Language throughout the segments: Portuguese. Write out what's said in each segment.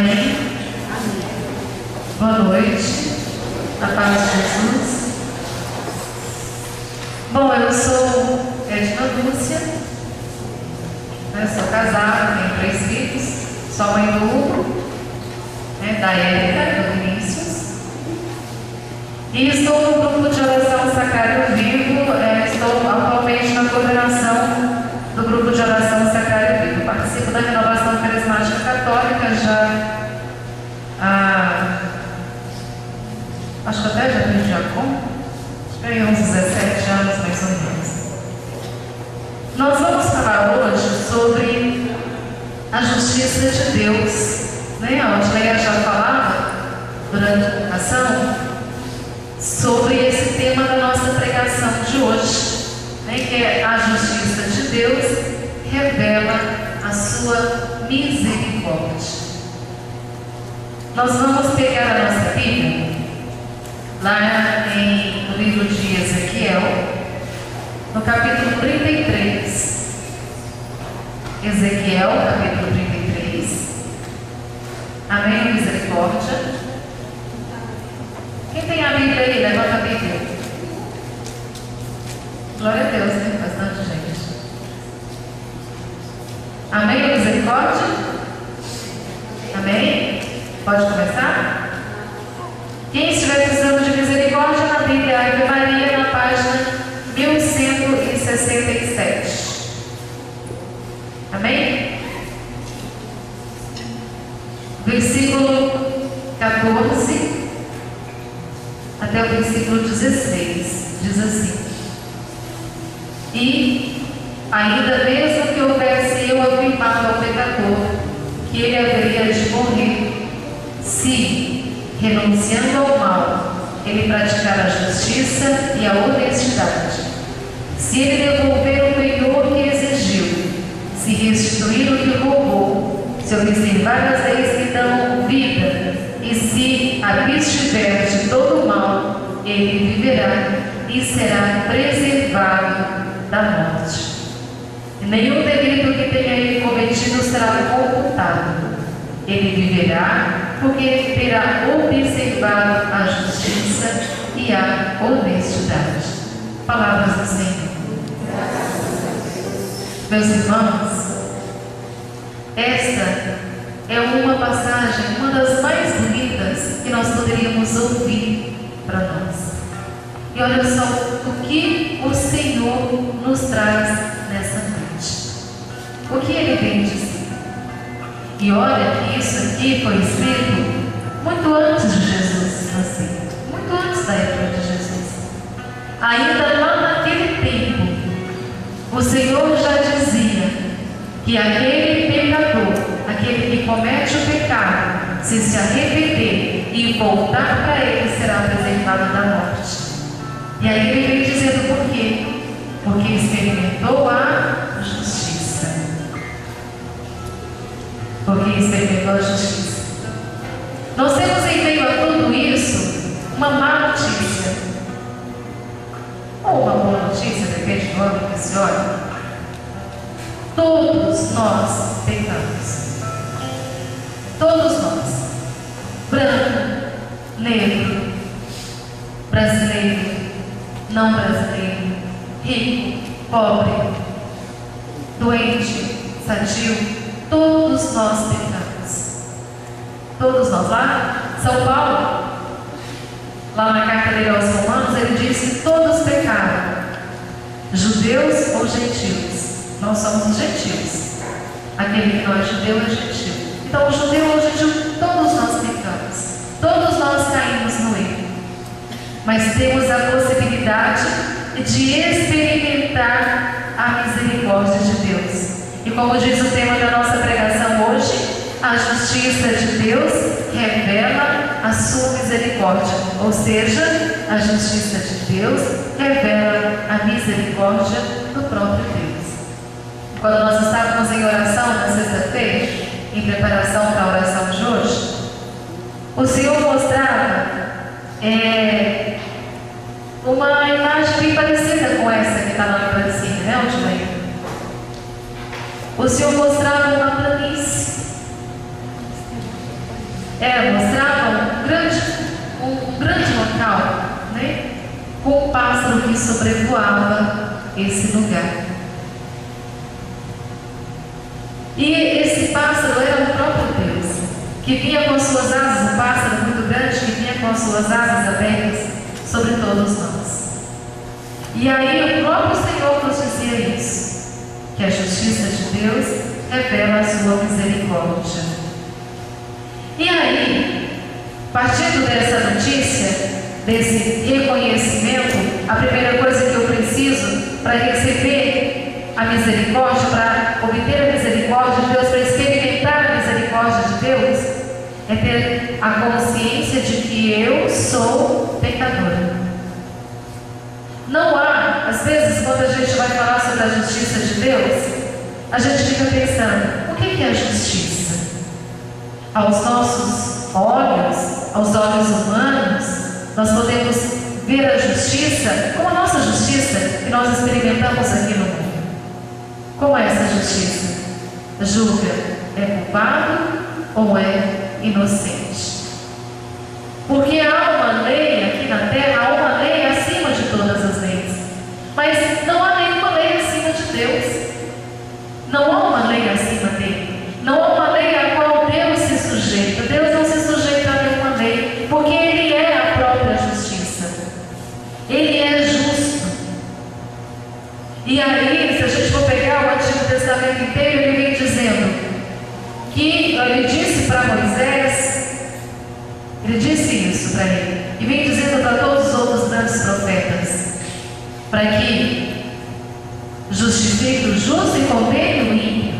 Amém? Boa noite, a paz de Jesus. Bom, eu sou Edna Lúcia, sou casada, tenho 3 filhos, sou mãe do Hugo, da Érica, do Vinícius, e estou no grupo de oração Sacrário Vivo. Estou atualmente na coordenação do grupo de oração Sacrário Vivo. Participo da Renovação Carismática Católica já acho que até já perdi a conta, acho que uns 17 anos mais ou menos. Nós vamos falar hoje sobre a justiça de Deus. A Odleia já falava durante a pregação sobre esse tema da nossa pregação de hoje, que é a justiça de Deus revela a sua misericórdia. Nós vamos pegar a nossa Bíblia lá no livro de Ezequiel, no capítulo 33. Ezequiel, capítulo 33. Amém, misericórdia. Quem tem a Bíblia aí? Levanta a Bíblia. Glória a Deus, bastante gente. Amém, misericórdia? Amém? Pode começar? Quem estiver precisando de misericórdia na Bíblia, Ave Maria, na página 1167. Amém? Versículo 14 até o versículo 16. Diz assim: E ainda mesmo que houvesse eu afirmado ao pecador que ele haveria de morrer, se, renunciando ao mal, ele praticar a justiça e a honestidade, se ele devolver o penhor que exigiu, se restituir o que roubou, se observar as leis que dão vida, e se abstiver de todo o mal, ele viverá e será preservado da morte. E nenhum delito que tenha ele cometido será computado. Ele viverá, porque ele terá observado a justiça e a honestidade. Palavras do Senhor. Meus irmãos, esta é uma passagem, uma das mais bonitas que nós poderíamos ouvir para nós. E olha só o que o Senhor nos traz nessa noite. O que Ele tem dizer. E olha que isso aqui foi escrito muito antes de Jesus nascer, muito antes da época de Jesus. Ainda lá naquele tempo, o Senhor já dizia que aquele pecador, aquele que comete o pecado, se arrepender e voltar para Ele, será preservado da morte. E aí Ele vem dizendo por quê? Porque experimentou a justiça. Porque experimentou a justiça. Nós temos em meio a tudo isso uma má notícia, ou uma boa notícia, depende do ângulo que se olha. Todos nós pecamos. Todos nós. Branco, negro, brasileiro, não brasileiro, rico, pobre, doente, sadio, todos nós pecamos. Todos nós. Lá, São Paulo, lá na carta dele aos Romanos, ele diz que todos pecaram, judeus ou gentios. Nós somos os gentios. Aquele que não é judeu é gentil. Então, o judeu ou o gentil, todos nós pecamos. Todos nós caímos no erro. Mas temos a possibilidade de experimentar a misericórdia de Deus. E como diz o tema da nossa pregação hoje, a justiça de Deus revela a sua misericórdia. Ou seja, a justiça de Deus revela a misericórdia do próprio Deus. Quando nós estávamos em oração na sexta-feira, em preparação para a oração de hoje, o Senhor mostrava uma imagem bem parecida com essa que está lá no parecinho, né, Odilei? O Senhor mostrava uma planície. esse lugar. E esse pássaro era o próprio Deus, que vinha com suas asas, um pássaro muito grande, que vinha com suas asas abertas sobre todos nós. E aí o próprio Senhor nos dizia isso, que a justiça de Deus revela a sua misericórdia. E aí, partindo dessa notícia, desse reconhecimento, a primeira coisa que eu preciso para receber a misericórdia, para obter a misericórdia de Deus, para experimentar a misericórdia de Deus, é ter a consciência de que eu sou pecadora. Não há, às vezes, quando a gente vai falar sobre a justiça de Deus, a gente fica pensando, o que é justiça? Aos nossos olhos, aos olhos humanos, nós podemos ver a justiça como a nossa justiça que nós experimentamos aqui no mundo. Como é essa justiça? Julga, é culpado ou é inocente? Porque há uma lei aqui na terra, há uma lei acima de todas as leis. Mas não há nenhuma lei acima de Deus. Não há uma lei acima dele. Não há uma lei a qual Deus se sujeita. Deus não se sujeita a nenhuma lei, porque Ele é a própria justiça. Ele é justo. E aí, se a gente for pegar o Antigo Testamento inteiro, ele vem dizendo que ele disse para Moisés, ele disse isso para ele, e vem dizendo para todos os outros grandes profetas, para que justifique o justo e condene o ímpio.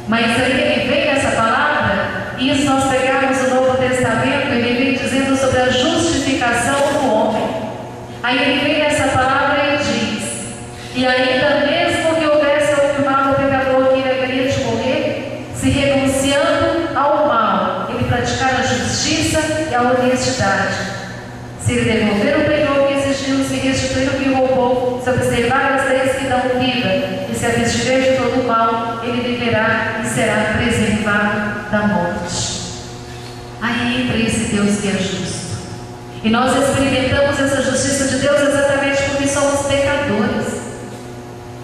Mas aí ele vem nessa palavra, e se nós pegarmos o Novo Testamento, ele vem dizendo sobre a justificação do homem. Aí ele vem nessa palavra e diz, e ainda mesmo que houvesse afirmado o pecador que ele haveria de morrer, se renunciando ao mal, ele praticar a justiça e a honestidade. Se ele devolver o penhor que exigiu, se restituir o que roubou, se observar as leis que dão vida, e se abstiver de todo o mal, ele viverá e será preservado da morte. Aí entra esse Deus que é justo. E nós experimentamos essa justiça de Deus exatamente porque somos pecadores.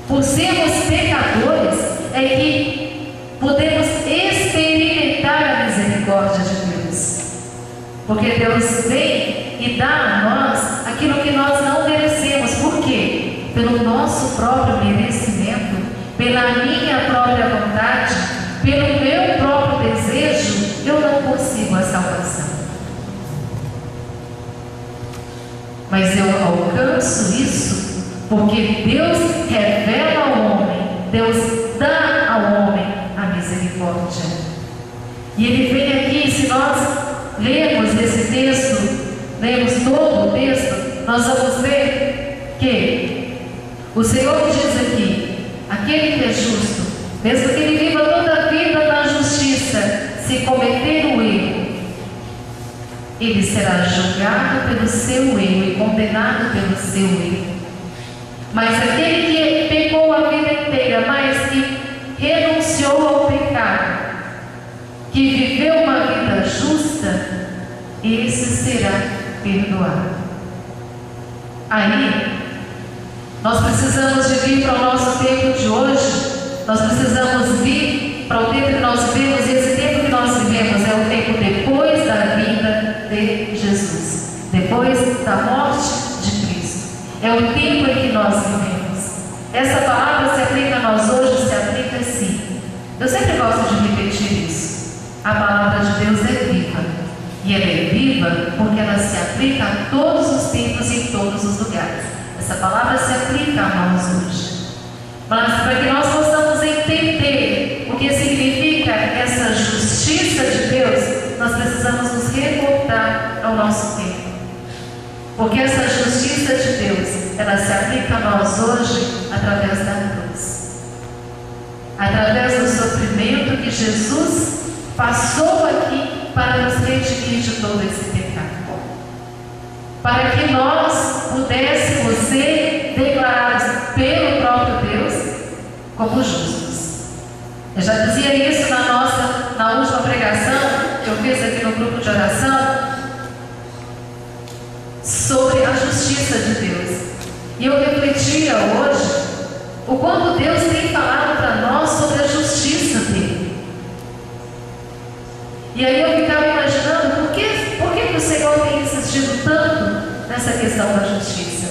Por sermos pecadores, é que podemos experimentar a misericórdia de Deus. Porque Deus vem e dá a nós aquilo que nós não merecemos. Por quê? Pelo nosso próprio merecimento, pela minha própria vontade, pelo meu próprio desejo, eu não consigo a salvação. Mas eu alcanço isso porque Deus revela ao homem, Deus dá ao homem a misericórdia. E ele vem aqui, se nós lermos esse texto, lemos todo o texto, nós vamos ver que o Senhor diz aqui, aquele que é justo, mesmo que ele viva toda a vida na justiça, se cometer um erro, ele será julgado pelo seu erro e condenado pelo seu erro. Mas aquele que pecou a vida inteira, mas que renunciou ao pecado, que viveu uma vida justa, esse será perdoado. Aí, nós precisamos de vir para o nosso tempo de hoje, nós precisamos vir para o tempo que nós vivemos, e esse tempo que nós vivemos é o tempo depois da vida de Jesus, depois da morte de Cristo. É o tempo em que nós vivemos. Essa palavra se aplica a nós hoje, se aplica sim. Eu sempre gosto de repetir isso. A palavra de Deus é viva. E ela é viva porque ela se aplica a todos os tempos e em todos os lugares. Essa palavra se aplica a nós hoje. Mas para que nós possamos entender o que significa essa justiça de Deus, nós precisamos nos reportar ao nosso tempo. Porque essa justiça de Deus, ela se aplica a nós hoje através da cruz. Através do sofrimento que Jesus passou aqui para nos redimir de todo esse pecado. Para que nós pudéssemos ser declarados pelo próprio Deus como justos. Eu já dizia isso na última pregação que eu fiz aqui no grupo de oração, sobre a justiça de Deus. E eu refletia dia hoje o quanto Deus tem falado para nós sobre a justiça dele. E aí eu ficava imaginando por que o Senhor tem insistido tanto nessa questão da justiça.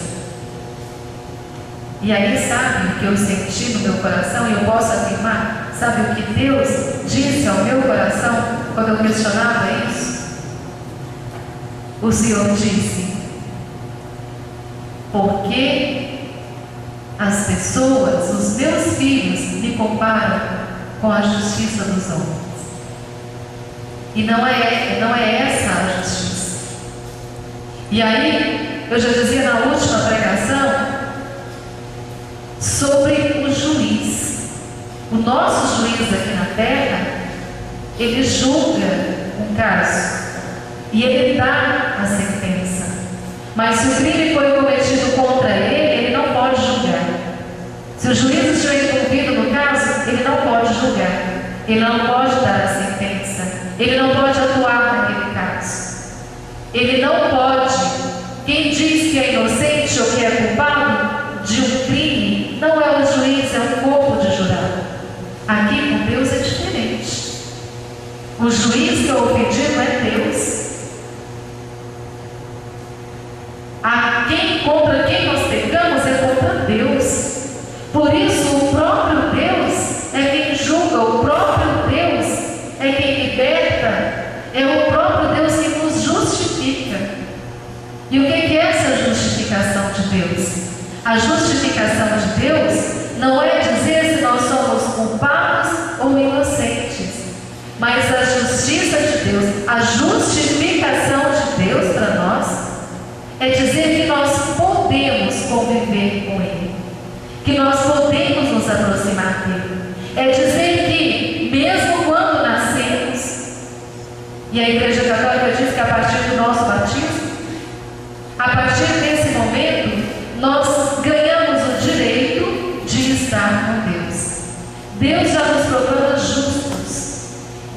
E aí, sabe o que eu senti no meu coração, e eu posso afirmar, sabe o que Deus disse ao meu coração quando eu questionava isso? O Senhor disse: porque as pessoas, os meus filhos, me comparam com a justiça dos homens. E não é essa a justiça. E aí, eu já dizia na última pregação sobre o juiz. O nosso juiz aqui na terra, ele julga um caso e ele dá a sentença. Mas se o crime foi cometido contra ele não pode julgar. Se o juiz estiver envolvido no caso, ele não pode julgar, ele não pode dar a sentença, ele não pode atuar naquele caso, ele não pode. Quem diz que é inocente ou que é culpado de um crime não é o juiz, é o corpo de jurado. Aqui com Deus é diferente. O juiz que é ofendido é Deus. Contra quem nós pecamos é contra Deus. Por isso o próprio Deus é quem julga, o próprio Deus é quem liberta, é o próprio Deus que nos justifica. E o que é essa justificação de Deus? A justificação de Deus não é dizer se nós somos culpados ou inocentes, mas a justiça de Deus, a justificação de Deus para nós é dizer que nós podemos conviver com Ele, que nós podemos nos aproximar dEle. É dizer que, mesmo quando nascemos, e a Igreja Católica diz que a partir do nosso batismo, a partir desse momento, nós ganhamos o direito de estar com Deus. Deus já nos proclama justos.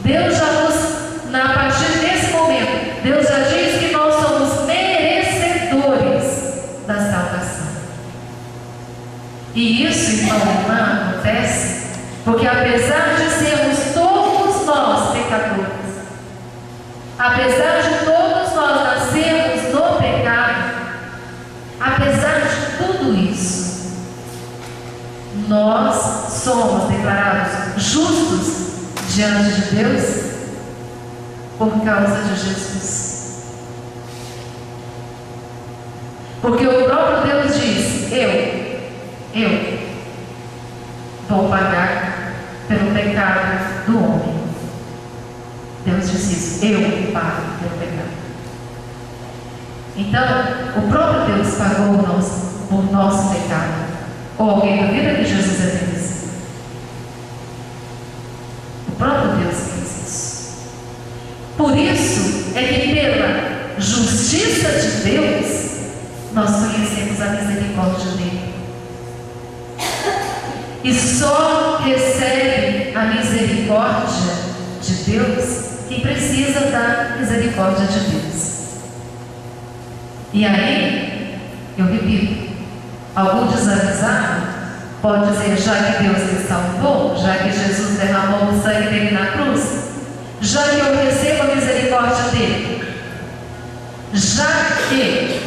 Deus já nos, a partir desse momento, Deus já diz que nós somos da salvação. E isso, irmão e irmã, acontece porque, apesar de sermos todos nós pecadores, apesar de todos nós nascermos no pecado, apesar de tudo isso, nós somos declarados justos diante de Deus por causa de Jesus. Porque o próprio Deus diz: eu vou pagar pelo pecado do homem. Deus disse isso: eu pago pelo pecado. Então, o próprio Deus pagou por nosso pecado. Ou alguém duvida que Jesus é Deus? O próprio Deus fez isso. Por isso é que, pela justiça de Deus, nós conhecemos a misericórdia dele. E só recebe a misericórdia de Deus quem precisa da misericórdia de Deus. E aí, eu repito, algum desavisado pode dizer: já que Deus me salvou, já que Jesus derramou o sangue dele na cruz, já que eu recebo a misericórdia dele, já que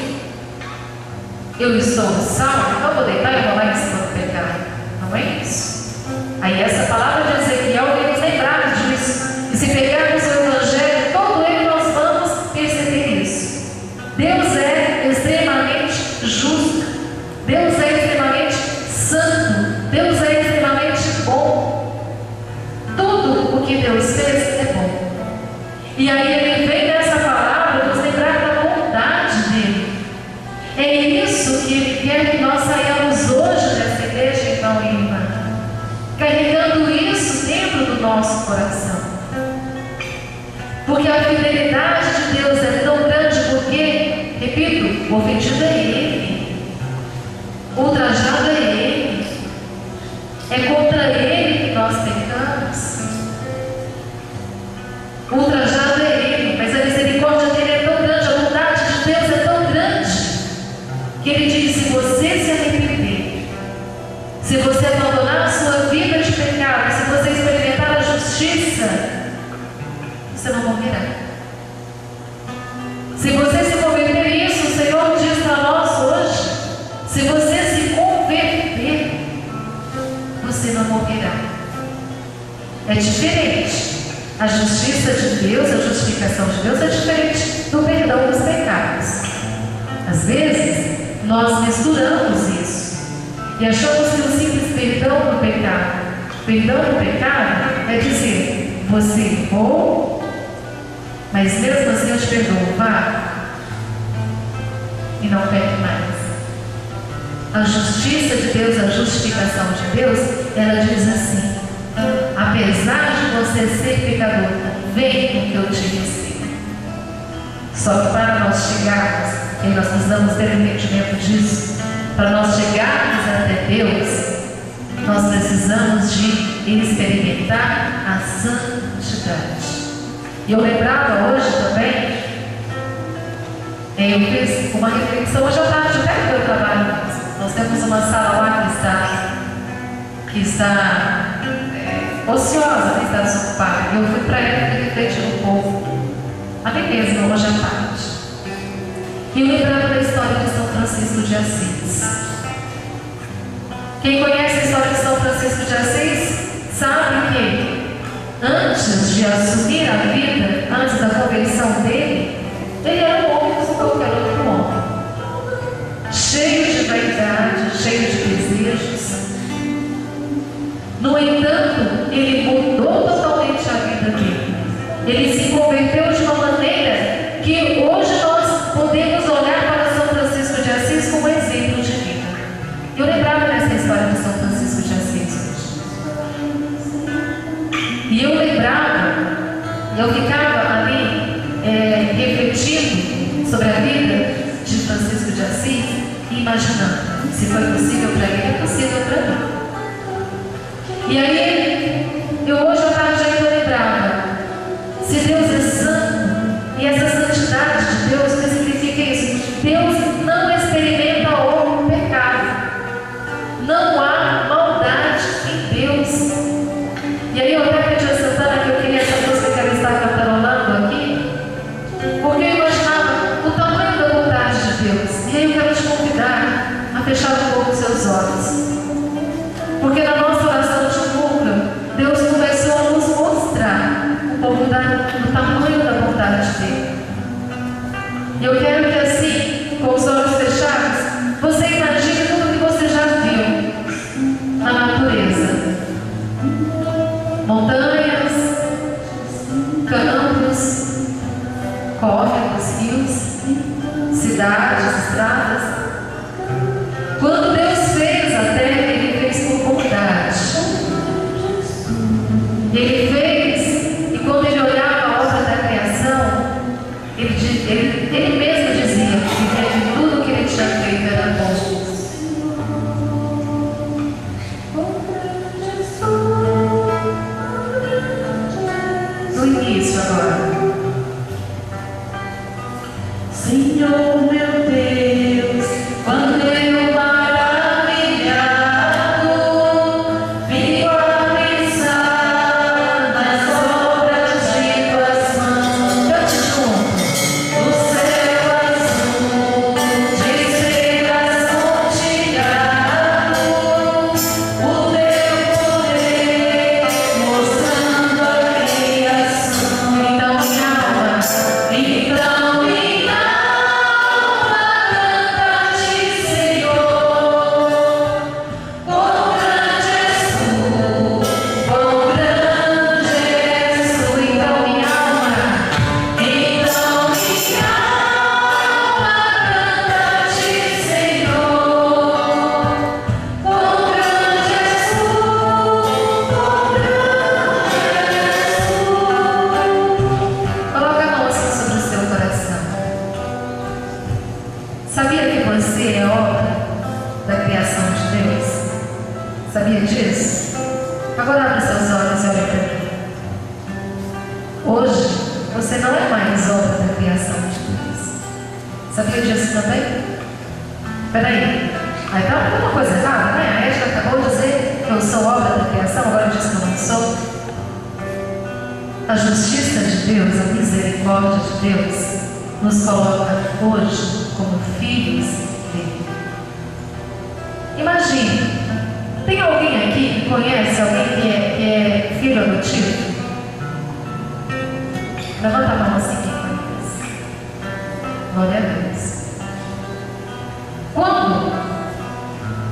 eu estou salvo, então vou deitar e rolar em cima do pecado. Não é isso. Aí essa palavra de Ezequiel vem nos lembrar disso. E se pegarmos o Evangelho, todo ele, nós vamos perceber isso. Deus é extremamente justo. Deus é extremamente santo. Deus é extremamente bom. Tudo o que Deus fez é bom. E aí ele vem nessa palavra nos lembrar da bondade dele. É isso que ele quer que nós saiamos hoje dessa igreja, irmão e irmã, carregando isso dentro do nosso coração. Porque a fidelidade de Deus é tão grande porque, repito, o ofendido é ele, o ultrajado é ele, é contra ele que nós pecamos. O ultrajado é ele, mas a misericórdia dele é tão grande, a bondade de Deus é tão grande, que ele diz: se você se arrepender, morrerá. Se você se converter, isso o Senhor diz para nós hoje, se você se converter, você não morrerá. É diferente. A justiça de Deus, a justificação de Deus é diferente do perdão dos pecados. Às vezes, nós misturamos isso e achamos que o simples perdão do pecado é dizer, você errou, mas mesmo assim eu te perdoo, vá e não peque mais. A justiça de Deus, a justificação de Deus, ela diz assim, apesar de você ser pecador, vem com que eu te ensino. Só que para nós chegarmos, e nós precisamos ter entendimento disso, para nós chegarmos até Deus, nós precisamos de experimentar a santidade. E eu lembrava hoje também, eu fiz uma reflexão hoje à tarde, perto do meu trabalho. Nós temos uma sala lá que está ociosa, está desocupada. E eu fui para ela e refleti um pouco, a mim mesma, hoje à tarde. E eu lembrava da história de São Francisco de Assis. Quem conhece a história de São Francisco de Assis sabe que antes de assumir a vida, antes da conversão dele, ele era um homem como qualquer outro homem, cheio de vaidade, cheio de desejos. No entanto, ele mudou totalmente a vida dele. Ele se converteu de uma maneira que hoje nós podemos olhar para São Francisco de Assis como exemplo de vida. Eu lembrava dessa história de São Francisco de Assis hoje. E eu lembrava, eu ficava ali refletindo sobre a vida de Francisco de Assis e imaginando, se foi possível para ele, é possível para mim. E aí, eu hoje à tarde ainda lembrava, se Deus é santo, e essa santidade de Deus, o que significa isso? Deus não experimenta o pecado. Não há maldade em Deus. E aí eu até pedi a Santana que eu queria essa música que ela está cantarolando aqui, porque eu imaginava o tamanho da bondade de Deus. E aí eu quero te convidar a fechar um pouco os seus olhos. Porque na nossa oração de núcleo, Deus começou a nos mostrar um pouco do tamanho da bondade dele. E eu quero que assim, com os olhos fechados, você imagine tudo que você já viu na natureza. Montanhas, campos, córregos, rios, cidades, estradas. Quando Deus fez a terra, Ele fez por bondade. Ele fez, e quando Ele olhava a obra da criação, Ele mesmo dizia que tudo que Ele tinha feito era bom. No início agora. Senhor meu Deus, quando eu sabia disso? Agora abre seus olhos e olha para mim. Hoje, você não é mais obra da criação de Deus. Sabia disso também? Peraí. Aí tá alguma coisa errada, né? A Edna acabou de dizer que eu sou obra da criação, agora diz que eu não sou. A justiça de de Deus, a misericórdia de Deus, nos coloca hoje como filhos dele. Imagine, tem alguém aqui que conhece alguém que é filho adotivo? Levanta a mão assim, quem conhece. Glória a Deus. Quando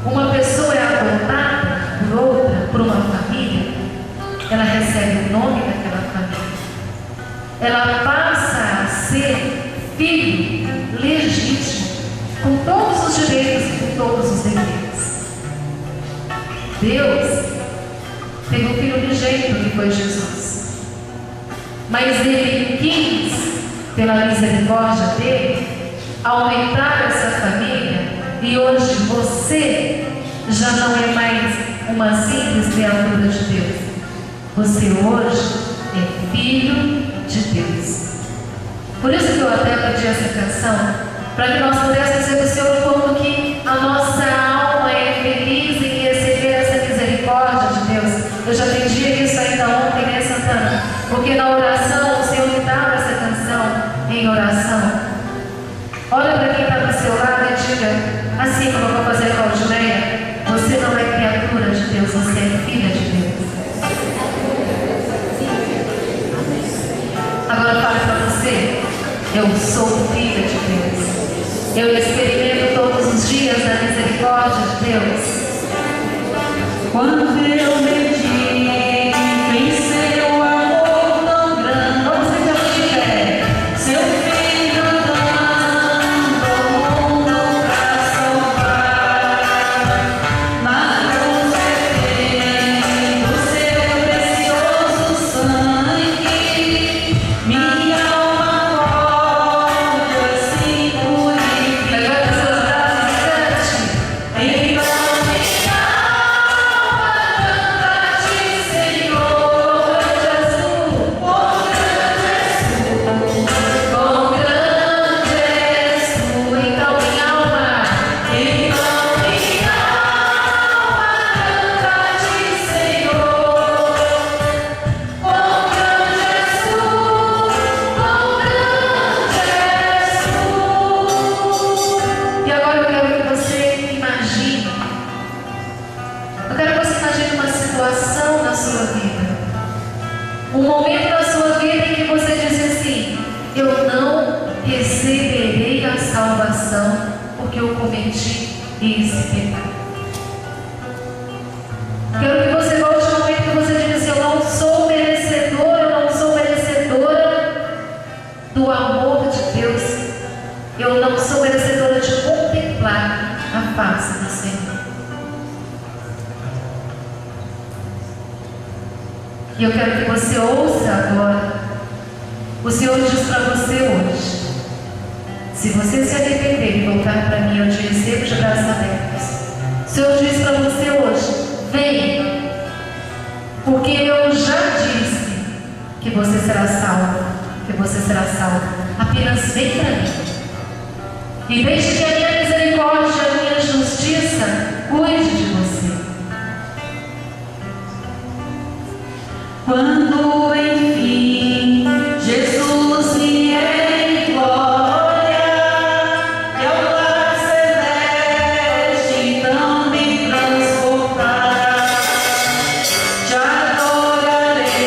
uma pessoa é adotada por outra, por uma família, ela recebe o nome daquela família. Ela passa a ser filho legítimo, com todos os direitos e com todos os deveres. Deus tem um filho unigênito que foi Jesus. Mas Ele quis, pela misericórdia dele, aumentar essa família, e hoje você já não é mais uma simples criatura de Deus. Você hoje é filho de Deus. Por isso que eu até pedi essa canção, para que nós pudéssemos dizer para o Senhor como que a nossa alma é feliz em receber essa misericórdia de Deus. Eu já pedi isso ainda ontem, né, Santana? Porque na oração o Senhor me dava essa canção em oração. Olha para quem está do seu lado e diga, assim como eu vou fazer com a Aldineia: você não é criatura de Deus, você é filha de Deus. Agora fala para você: eu sou filha de Deus. Eu experimento todos os dias a misericórdia de Deus. Quando eu mediei em seu amor tão grande, vamos ver que eu tiver seu filho dando ao mundo pra salvar. Na cruz vertendo seu precioso sangue, minha alma pode assim purificar. Levanta seus braços e cante. Então um momento da sua vida em que você diz assim: eu não receberei a salvação porque eu cometi esse pecado. Quero que você volte ao momento que você diz assim: eu não sou merecedor, eu não sou merecedora do amor de Deus, eu não sou merecedora de contemplar a face do Senhor. E eu quero que você ouça agora. O Senhor diz para você hoje: se você se arrepender e voltar para mim, eu te recebo de braços abertos. O Senhor diz para você hoje: vem, porque eu já disse que você será salvo, que você será salvo. Apenas vem para mim e deixe que a minha misericórdia, a minha justiça cuide de você. Quando enfim Jesus vier em glória, e ao lar celeste então me transportar, te adorarei,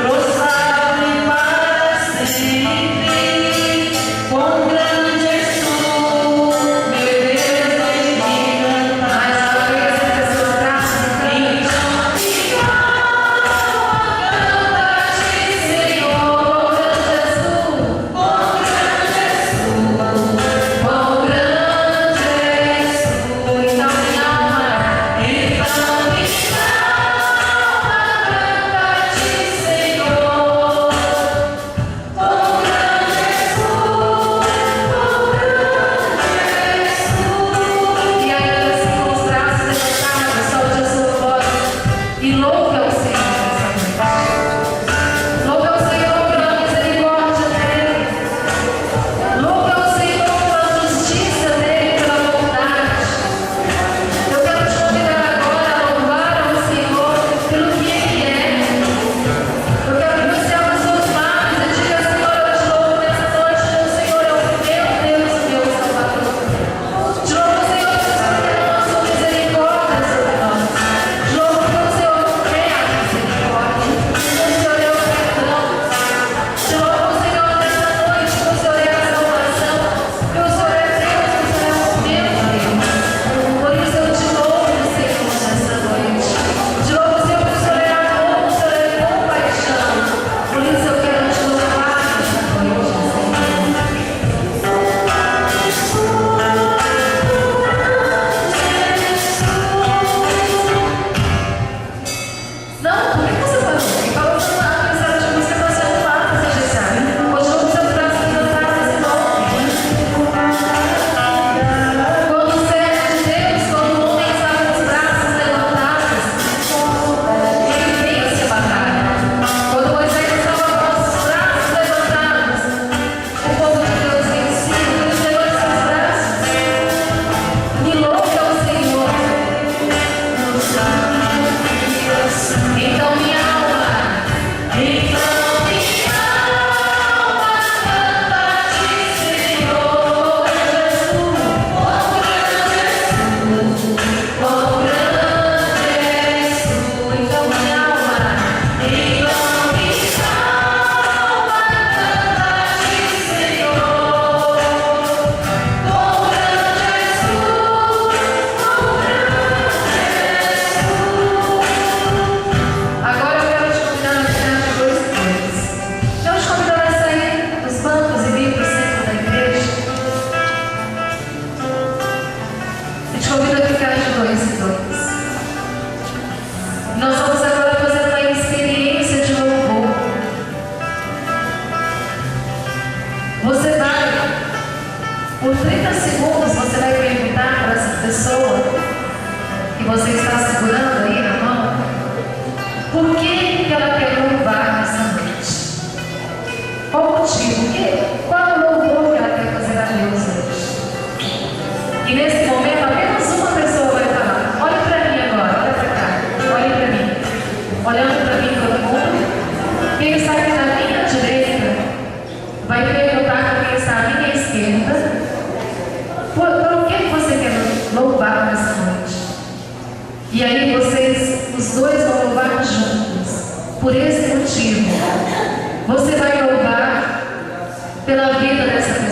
prostrado para sempre. Quão grande és tu, meu Deus, de me cantar. você está segurando aí na mão, por que ela quer louvar nessa noite? Qual o motivo? Qual o louvor que ela quer fazer a Deus hoje? E nesse momento, apenas uma pessoa vai falar. Olhe para mim agora, olha para cá, olhe para mim. Olhando para mim todo mundo, quem está aqui na minha direita vai perguntar para quem está à minha esquerda, por que você quer louvar nessa noite? E aí vocês, os dois vão louvar juntos. Por esse motivo, você vai louvar pela vida dessa pessoa.